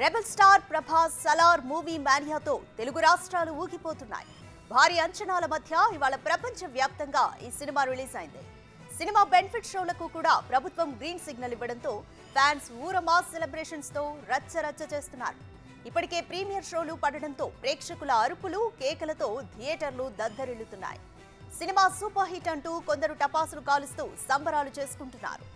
Rebel star Prabhas Salaar movie మానియాతో తెలుగు రాష్ట్రాలు ఊగిపోతున్నాయి. భారీ అంచనాల మధ్య ఇవాళ ప్రపంచ వ్యాప్తంగా ఈ సినిమా రిలీజ్ అయింది. సినిమా బెనిఫిట్ షోలకు కూడా ప్రభుత్వం గ్రీన్ సిగ్నల్ ఇవ్వడంతో ఫ్యాన్స్ ఊరమాస్ సెలబ్రేషన్స్ తో రచ్చ చేస్తున్నారు. ఇప్పటికే ప్రీమియర్ షోలు పడడంతో ప్రేక్షకుల అరుపులు కేకలతో థియేటర్లు దద్దరిల్లుతున్నాయి. సినిమా సూపర్ హిట్ అంటూ కొందరు టపాసులు కాలుస్తూ సంబరాలు చేసుకుంటున్నారు.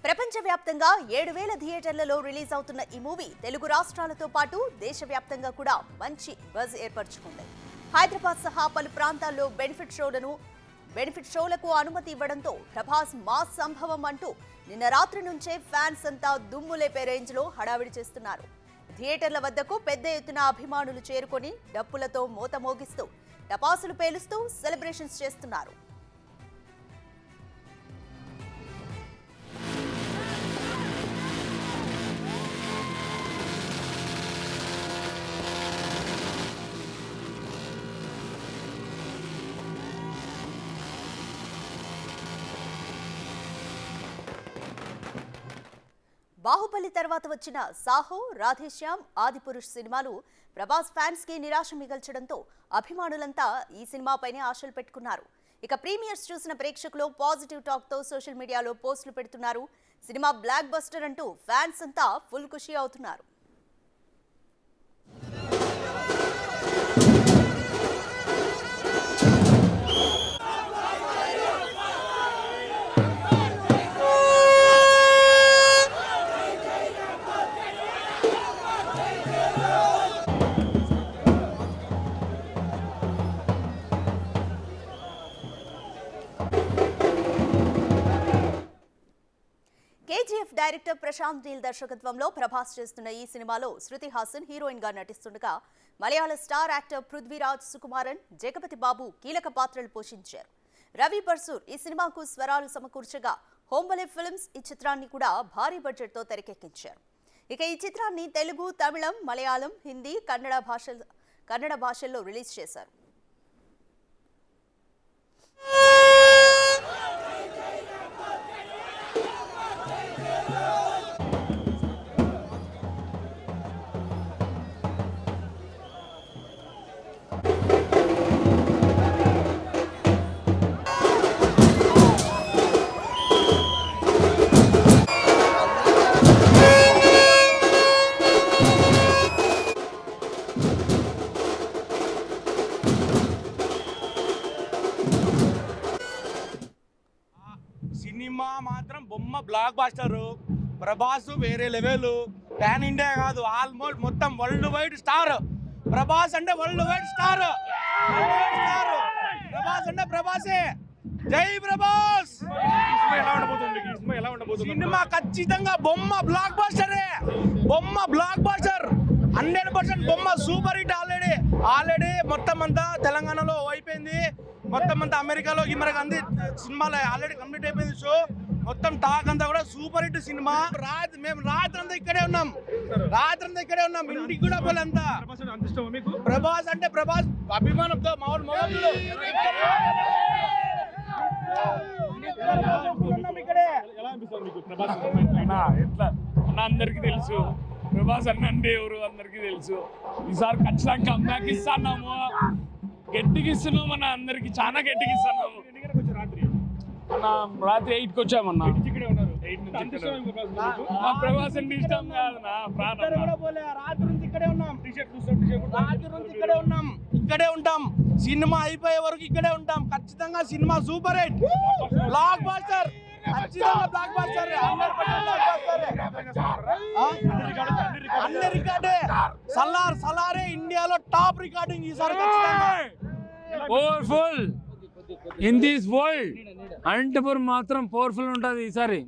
ప్రపంచవ్యాప్తంగా 7,000 థియేటర్లలో రిలీజ్ అవుతున్న ఈ మూవీ తెలుగు రాష్ట్రాలతో పాటు దేశవ్యాప్తంగా కూడా మంచి బజ్ ఏర్పరచుకుంది. హైదరాబాద్ సహా పలు ప్రాంతాల్లో బెనిఫిట్ షోలకు అనుమతి ఇవ్వడంతో ప్రభాస్ మాస్ సంభవం అంటూ నిన్న రాత్రి నుంచే ఫ్యాన్స్ అంతా దుమ్ములేపే రేంజ్ లో హడావిడి చేస్తున్నారు. థియేటర్ల వద్దకు పెద్ద ఎత్తున అభిమానులు చేరుకొని డప్పులతో మోత మోగిస్తూ టపాసులు పేలుస్తూ సెలబ్రేషన్స్ చేస్తున్నారు. బాహుబలి తర్వాత వచ్చిన సాహో, రాధేశ్యామ్, ఆదిపురుష్ సినిమాలు ప్రభాస్ ఫ్యాన్స్ కి నిరాశ మిగల్చడంతో అభిమానులంతా ఈ సినిమాపైనే ఆశలు పెట్టుకున్నారు. ఇక ప్రీమియర్స్ చూసిన ప్రేక్షకులు పాజిటివ్ టాక్ తో సోషల్ మీడియాలో పోస్టులు పెడుతున్నారు. సినిమా బ్లాక్ బస్టర్ అంటూ ఫ్యాన్స్ అంతా ఫుల్ ఖుషి అవుతున్నారు. కేజీఎఫ్ డైరెక్టర్ ప్రశాంత్ నీల్ దర్శకత్వంలో ప్రభాస్ చేస్తున్న ఈ సినిమాలో శృతి హాసన్ హీరోయిన్ గా నటిస్తుండగా మలయాళ స్టార్ యాక్టర్ పృథ్వీరాజ్ సుకుమారన్, జగపతి బాబు కీలక పాత్రలు పోషించారు. రవి బర్సూర్ ఈ సినిమాకు స్వరాలు సమకూర్చగా హోంబలే ఫిల్మ్స్ ఈ చిత్రాన్ని కూడా భారీ బడ్జెట్ తో తెరకెక్కించారు. ఇక ఈ చిత్రాన్ని తెలుగు, తమిళం, మలయాళం, హిందీ, కన్నడ భాషల్లో రిలీజ్ చేశారు. సినిమా మాత్రం బొమ్మ బ్లాక్ బాస్టర్. ప్రభాస్ వేరే లెవెల్. పాన్ ఇండియా కాదు, ఆల్మోస్ట్ మొత్తం వరల్డ్ వైడ్ స్టార్. ప్రభాస్ అంటే వరల్డ్ వైడ్ స్టార్. ప్రభాస్ అంటే ప్రభాసే. జై ప్రభాస్. సినిమా ఖచ్చితంగా బొమ్మ బ్లాక్ బాస్టరే. బొమ్మ బ్లాక్ బాస్టర్ 100%. బొమ్మ సూపర్ హిట్. ఆల్రెడీ మొత్తం అంతా తెలంగాణలో అయిపోయింది. మొత్తం అంతా అమెరికాలో అంది సినిమాలో ఆల్రెడీ కంప్లీట్ అయిపోయింది షో. మొత్తం టాక్ అంతా కూడా సూపర్ హిట్ సినిమా. మేము రాత్రి అంతా ఇక్కడే ఉన్నాం. ఇంటికి కూడా పోలేంతా. ప్రభాస్ అంటే ప్రభాస్ అభిమానంతో మామూలు అందరికి తెలుసు ప్రభాస్ అన్నంటే ఎవరు అందరికి తెలుసు. ఈసారి ఖచ్చితంగా కంబ్యాక్ ఇస్తున్నాము. గట్టిగా ఇస్తున్నాం మన అందరికి, చాలా గట్టిగా ఇస్తున్నాము. రాత్రి 8కి వచ్చామన్నా. ప్రభాస్ అంటే ఇష్టం కాదు నా ప్రాణం. రాత్రి నుంచి ఇక్కడే ఉంటాం. సినిమా అయిపోయే వరకు ఇక్కడే ఉంటాం. ఖచ్చితంగా cinema super hit, blockbuster. అన్ని రికార్డే. సలారే ఇండియాలో టాప్ రికార్డింగ్ ఈసారి. Powerful in this world. Anantapur మాత్రం పవర్ఫుల్ ఉంటుంది ఈసారి.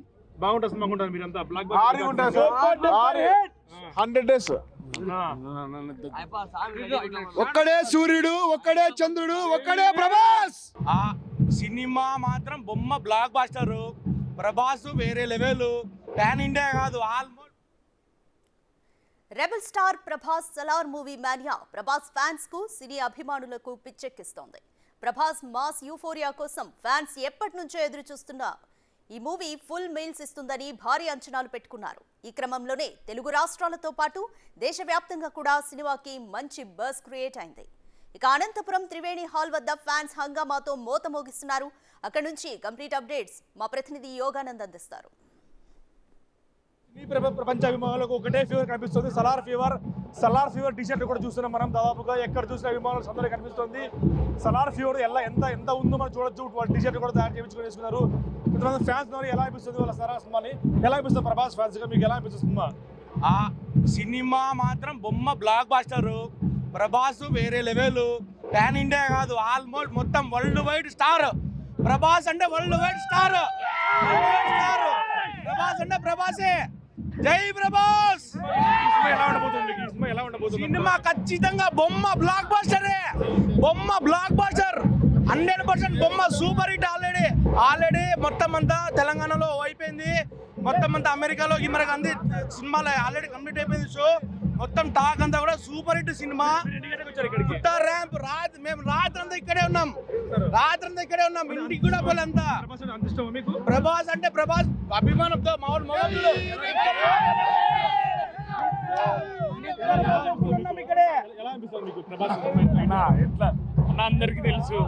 బాగుంటుంది. మీరంతా బ్లాక్ బాస్టర్ 100 డేస్. ఒక్కడే సూర్యుడు, ఒక్కడే చంద్రుడు, ఒక్కడే ప్రభాస్. సినిమా మాత్రం బొమ్మ బ్లాక్ బాస్టర్. ప్రభాస్ వేరే లెవెల్. పాన్ ఇండియా కాదు, almost rebel star Prabhas Salaar movie mania Prabhas fans కు సినీ అభిమానులకు పిచ్చెక్కిస్తోంది. ప్రభాస్ మాస్ యూఫోరియా కోసం ఫ్యాన్స్ ఎప్పటి నుంచో ఎదురు చూస్తున్నా ఈ మూవీ ఫుల్ మీల్స్ ఇస్తుందని భారీ అంచనాలు పెట్టుకున్నారు. ఈ క్రమంలోనే తెలుగు రాష్ట్రాలతో పాటు దేశవ్యాప్తంగా కూడా సినిమాకి మంచి బజ్ క్రియేట్ అయింది. ఇక అనంతపురం త్రివేణి హాల్ వద్ద ఫ్యాన్స్ హంగామాతో మోత మోగిస్తున్నారు. అక్కడి నుంచి కంప్లీట్ అప్డేట్స్ మా ప్రతినిధి యోగానంద్ అందిస్తారు. ఈ ప్రపంచ అభిమానులకు ఒకటే ఫీవర్ కనిపిస్తుంది, సలార్ ఫీవర్ టీషర్ట్ కూడా చూస్తున్నాం మనం. దాదాపుగా ఎక్కడ చూసిన అభిమానులు సందడి కనిపిస్తుంది. సలార్ ఫీవర్ ఎంత ఉందో మనం చూడొచ్చు. వాళ్ళ టీషర్ట్ కూడా తయారు చేయించుకొని వేసుకున్నారు. కొంతమంది ఫ్యాన్స్ ఉన్నారు. ఎలా అనిపిస్తుంది వాళ్ళ సలార్ సినిమాని? ఎలా అనిపిస్తుంది ప్రభాస్ ఫ్యాన్స్ గా మీకు ఎలా అనిపిస్తుంది సినిమా? ఆ సినిమా మాత్రం బొమ్మ బ్లాక్ బాస్టర్. ప్రభాస్ వేరే లెవెల్, పాన్ ఇండియా కాదు ఆల్మోస్ట్ మొత్తం వరల్డ్ వైడ్ స్టార్. ప్రభాస్ అంటే వరల్డ్ వైడ్ స్టార్. ప్రభాస్ అంటే ప్రభాసే. జై ప్రభాస్. సినిమా ఖచ్చితంగా బొమ్మ బ్లాక్ బాస్టరే. బొమ్మ బ్లాక్ బాస్టర్ 100%. బొమ్మ సూపర్ హిట్. ఆల్రెడీ మొత్తం అంతా తెలంగాణలో అయిపోయింది. మొత్తం అంతా అమెరికాలో అంది సినిమాలో ఆల్రెడీ కంప్లీట్ అయిపోయింది. షో మొత్తం టాక్ అంతా కూడా సూపర్ హిట్ సినిమా. ర్యాంప్ మేము రాత్రంతా ఇక్కడే ఉన్నాం. ఇంటికి కూడా పోలేంతా. ప్రభాస్ అంటే ప్రభాస్ అభిమానంతో మామూలు ఎట్లా అందరికి తెలుసు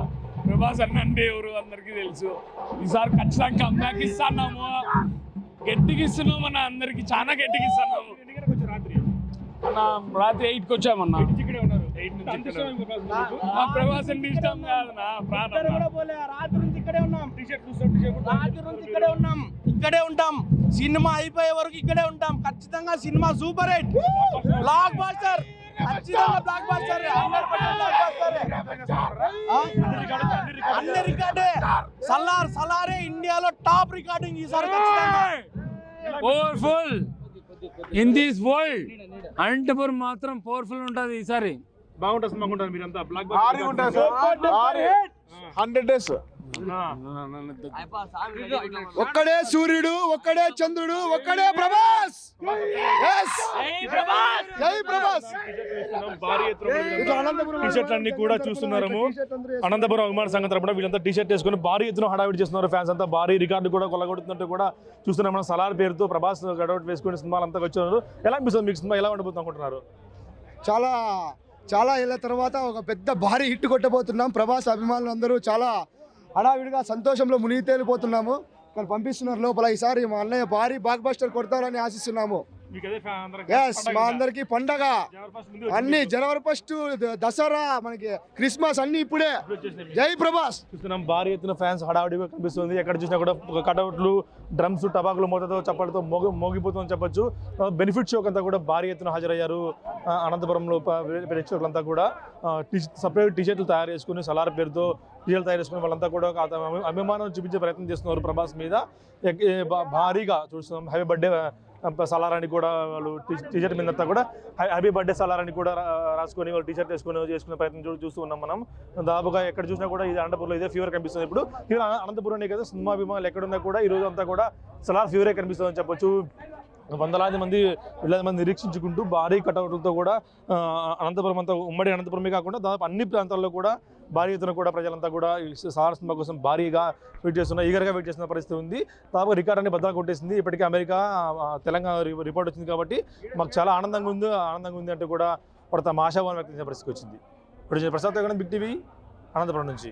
ప్రభాస్ అంటే ఎవరు అందరికి తెలుసు. ఈసారి ఖచ్చితంగా కంబ్యాక్ ఇస్తున్నాము. గట్టిగా ఇస్తున్నాం మన అందరికి, చాలా గట్టిగా ఇస్తున్నాము. రాత్రి 8కి వచ్చామన్నా. 8 నుంచి ప్రభాస్ అంటే ఇష్టం కాదు నా ప్రాణం. రాత్రి నుంచి ఇక్కడే ఉన్నాం. ఇక్కడే ఉంటాం. సినిమా అయిపోయే వరకు ఇక్కడే ఉంటాం. ఖచ్చితంగా cinema super hit blockbuster. అన్ని రికార్డే. సలారే ఇండియాలో టాప్ రికార్డింగ్ ఈసారి. Powerful in this world. Anantapur మాత్రం పవర్ఫుల్ ఉంటుంది ఈసారి. బాగుంటుంది. మీరంతా బ్లాక్ బాస్టర్ 100 days. ఒక్కడే సూర్యుడు, ఒక్కడే చంద్రుడు, ఒక్కడే ప్రభాస్. జై ప్రభాస్. టీషర్ట్ అన్ని కూడా చూస్తున్నాము. అనంతపురం అభిమాన సంఘం తరపున వీళ్ళంతా టీషర్ట్ వేసుకుని భారీ ఎత్తున హడావిడి చేస్తున్నారు. ఫ్యాన్స్ అంతా భారీ రికార్డు కూడా కొల్లగొడుతున్నట్టు కూడా చూస్తున్నాం. మనం సలార్ పేరుతో ప్రభాస్ హడావిడి వేసుకుని సినిమాలు అంతా వచ్చున్నారు. ఎలా అనిపిస్తుంది మీకు సినిమా? ఎలా ఉండబోతుంది అనుకుంటున్నారు? చాలా ఏళ్ళ తర్వాత ఒక పెద్ద భారీ హిట్ కొట్టబోతున్నాం. ప్రభాస్ అభిమానులు అందరూ చాలా హడావిడిగా సంతోషంలో మునిగి తేలిపోతున్నాము. ఇక్కడ పంపిస్తున్నారు లోపల. ఈసారి మా అన్నయ్య భారీ బ్లాక్ బస్టర్ కొడతారని ఆశిస్తున్నాము. మా అందరికి పండగ అన్ని జనవరి 1 దసరా, మనకి క్రిస్మస్ అన్ని ఇప్పుడే. జై ప్రభాస్. చూస్తున్నాం భారీ ఎత్తున ఫ్యాన్స్ హడావిడిగా కనిపిస్తుంది. ఎక్కడ చూసినా కూడా కటౌట్లు, డ్రమ్స్, టబాకులు మూతతో చప్పటితో మోగిపోతుందని చెప్పొచ్చు. బెనిఫిట్ షోకి అంతా కూడా భారీ ఎత్తున హాజరయ్యారు. అనంతపురంలో ప్రేక్షకులంతా కూడా సపరేట్ టీషర్ట్లు తయారు చేసుకుని సలార్ పేరుతో టీషర్ట్లు తయారు చేసుకుని వాళ్ళంతా కూడా అభిమానం చూపించే ప్రయత్నం చేస్తున్నారు ప్రభాస్ మీద. భారీగా చూస్తున్నాం. హ్యాపీ బర్త్డే సలార్ అని కూడా వాళ్ళు టీషర్ట్ మీద కూడా హ్యాపీ బర్త్డే సలార్ అని కూడా రాసుకొని వాళ్ళు టీషర్ట్ చేసుకునే ప్రయత్నం చూస్తూ ఉన్నాం మనం. దాదాపుగా ఎక్కడ చూసినా కూడా ఇది అనంతపురంలో ఇదే ఫీవర్ కనిపిస్తుంది. ఇప్పుడు అనంతపురం కదా సినిమా అభిమానులు ఎక్కడున్నా కూడా ఈ రోజు అంతా కూడా సలార్ ఫీవరే కనిపిస్తుందని చెప్పొచ్చు. వేలాది మంది నిరీక్షించుకుంటూ భారీ కటౌట్లతో కూడా అనంతపురం అంతా, ఉమ్మడి అనంతపురమే కాకుండా దాదాపు అన్ని ప్రాంతాల్లో కూడా భారీ ఎత్తున కూడా ప్రజలంతా కూడా సలార్ సినిమా కోసం భారీగా ఈగర్గా వెయిట్ చేస్తున్న పరిస్థితి ఉంది. దాదాపు రికార్డ్ అన్ని బద్దలు కొట్టేసింది. ఇప్పటికీ అమెరికా, తెలంగాణ రిపోర్ట్ వచ్చింది కాబట్టి మాకు చాలా ఆనందంగా ఉంది అంటూ కూడా తమ ఆశాభావం వ్యక్తం చేసిన పరిస్థితి వచ్చింది. ఇప్పుడు ప్రసాద్ బిగ్ టీవీ అనంతపురం నుంచి.